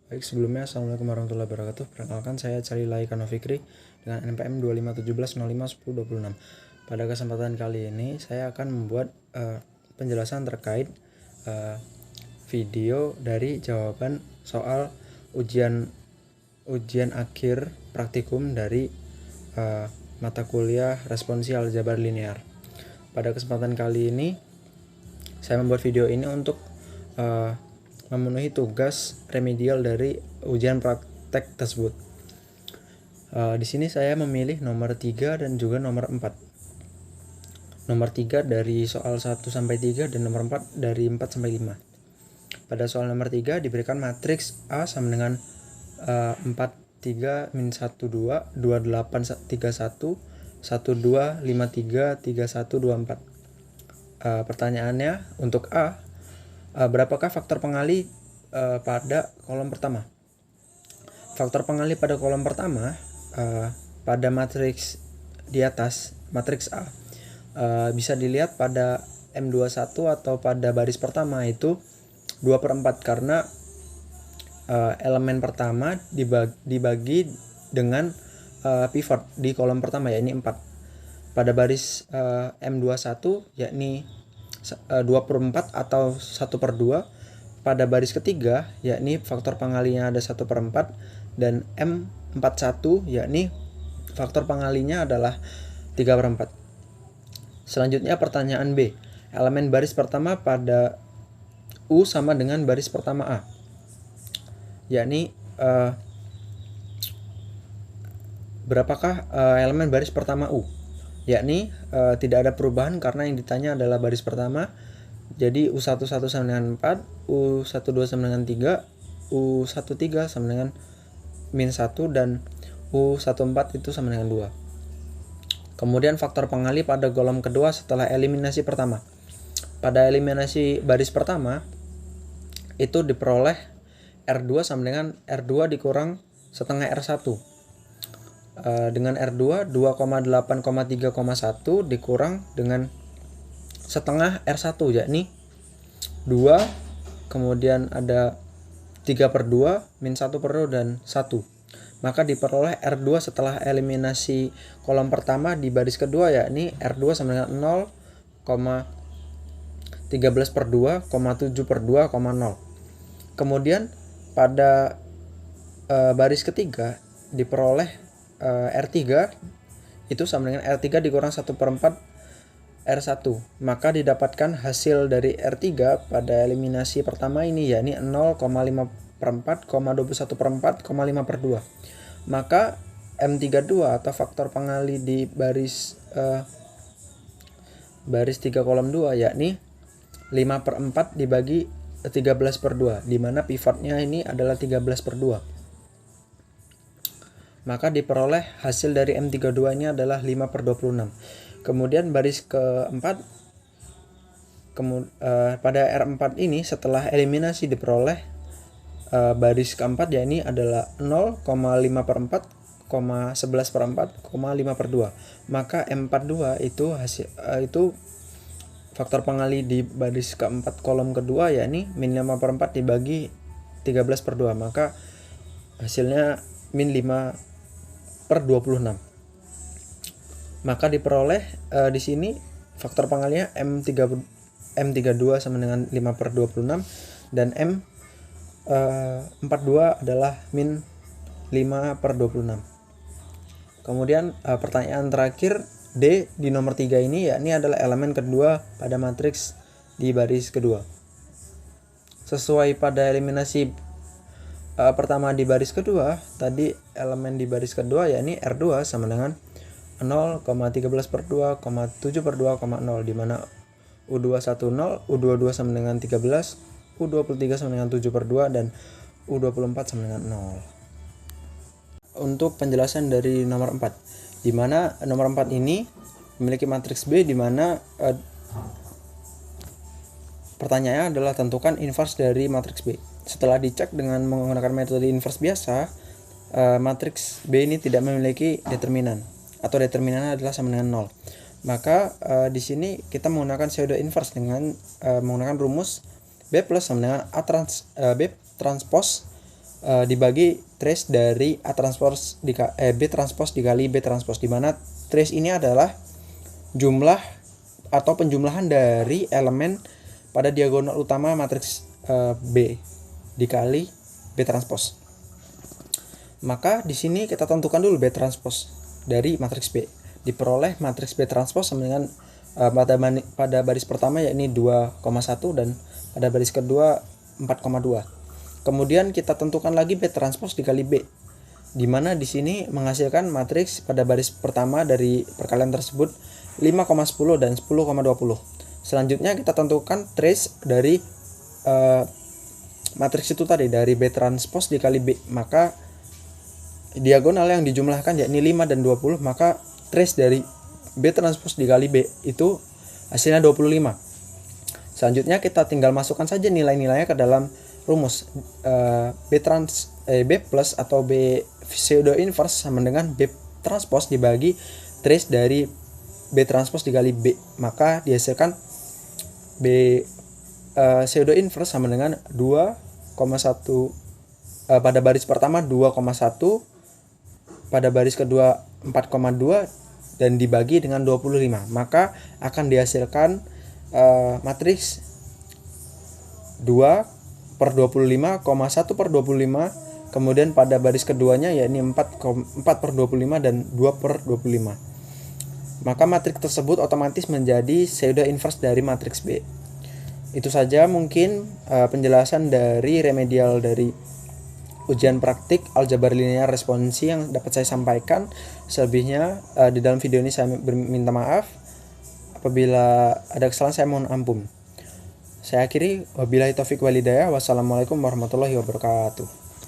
Baik, sebelumnya Assalamualaikum warahmatullahi wabarakatuh. Perkenalkan, saya Calila Ikano Fikri dengan NPM 2517051026. Pada kesempatan kali ini saya akan membuat penjelasan terkait video dari jawaban soal ujian akhir praktikum dari mata kuliah responsi aljabar linear. Pada kesempatan kali ini saya membuat video ini untuk memenuhi tugas remedial dari ujian praktek tersebut. Di sini saya memilih nomor 3 dan juga nomor 4. Nomor 3 dari soal 1 sampai 3 dan nomor 4 dari 4 sampai 5. Pada soal nomor 3 diberikan matriks A sama dengan 4 3 min 1 2 28 31 12 53 31 24. Pertanyaannya untuk A, berapakah faktor pengali pada kolom pertama? Faktor pengali pada kolom pertama pada matriks di atas, matriks A, bisa dilihat pada M21 atau pada baris pertama itu 2/4 karena elemen pertama dibagi dengan pivot di kolom pertama, yakni 4. Pada baris M21 yakni 2/4 atau 1/2. Pada baris ketiga yakni faktor pengalinya ada 1/4, dan M41 yakni faktor pengalinya adalah 3/4. Selanjutnya pertanyaan B. Elemen baris pertama pada U sama dengan baris pertama A, yakni berapakah elemen baris pertama U? Yakni tidak ada perubahan karena yang ditanya adalah baris pertama. Jadi U11 sama dengan 4, U12 sama dengan 3, U13 sama dengan min 1, dan U14 itu sama dengan 2. Kemudian faktor pengali pada kolom kedua setelah eliminasi pertama. Pada eliminasi baris pertama itu diperoleh R2 sama dengan R2 dikurang setengah R1. Dengan R2 2,8,3,1 dikurang dengan setengah R1, yakni 2, kemudian ada 3/2 min 1/2 dan 1. Maka diperoleh R2 setelah eliminasi kolom pertama di baris kedua, yakni R2 sama dengan 0,13/2, 7/2, 0. Kemudian pada baris ketiga diperoleh R3 itu sama dengan R3 dikurang 1/4 R1. Maka didapatkan hasil dari R3 pada eliminasi pertama ini, yakni 0,5/4, 21/4, 5/2. Maka M32 atau faktor pengali di baris 3 kolom 2 yakni 5/4 dibagi 13/2, di mana pivotnya ini adalah 13/2. Maka diperoleh hasil dari M32 ini adalah 5/26. Kemudian baris keempat, pada R4 ini setelah eliminasi diperoleh baris keempat, yakni adalah 0,5/4, 11/4, 5/2. Maka M42 itu faktor pengali di baris keempat kolom kedua, yakni min 5/4 dibagi 13/2. Maka hasilnya min 5/26. Maka diperoleh di sini faktor pengalinya M32 sama dengan 5/26, dan M42 adalah min 5/26. Kemudian pertanyaan terakhir D di nomor 3 ini, yakni adalah elemen kedua pada matriks di baris kedua. Sesuai pada eliminasi pertama di baris kedua, tadi elemen di baris kedua yakni R2 sama dengan 0,13/2, 7/2, 0, di mana U21 0, U22 sama dengan 13, U23 sama dengan 7/2, dan U24 sama dengan 0. Untuk penjelasan dari nomor 4, di mana nomor 4 ini memiliki matriks B, di mana pertanyaannya adalah tentukan inverse dari matriks B. Setelah dicek dengan menggunakan metode inverse biasa, matriks B ini tidak memiliki determinan, atau determinannya adalah sama dengan 0. Maka di sini kita menggunakan pseudo inverse dengan menggunakan rumus B plus sama dengan B transpose dibagi trace dari A transpose B transpose dikali B transpose, di mana trace ini adalah jumlah atau penjumlahan dari elemen pada diagonal utama matriks B dikali B transpose. Maka di sini kita tentukan dulu B transpose dari matriks B. Diperoleh matriks B transpose sama dengan pada baris pertama yakni 2,1 dan pada baris kedua 4,2. Kemudian kita tentukan lagi B transpose dikali B, di mana di sini menghasilkan matriks pada baris pertama dari perkalian tersebut 5,10 dan 10,20. Selanjutnya kita tentukan trace dari matriks itu tadi, dari B transpose dikali B. Maka diagonal yang dijumlahkan yakni 5 dan 20, maka trace dari B transpose dikali B itu hasilnya 25. Selanjutnya kita tinggal masukkan saja nilai-nilainya ke dalam rumus. B plus atau B pseudo inverse sama dengan B transpose dibagi trace dari B transpose dikali B, maka dihasilkan B pseudo inverse sama dengan 2,1 pada baris pertama 2,1, pada baris kedua 4,2 dan dibagi dengan 25, maka akan dihasilkan matriks 2/25, 1/25, kemudian pada baris keduanya yakni 4/25 dan 2/25. Maka matriks tersebut otomatis menjadi pseudo inverse dari matriks B. Itu saja mungkin penjelasan dari remedial dari ujian praktik aljabar linear responsi yang dapat saya sampaikan. Selebihnya di dalam video ini saya minta maaf. Apabila ada kesalahan saya mohon ampun. Saya akhiri, wabillahi taufiq walhidayah. Wassalamualaikum warahmatullahi wabarakatuh.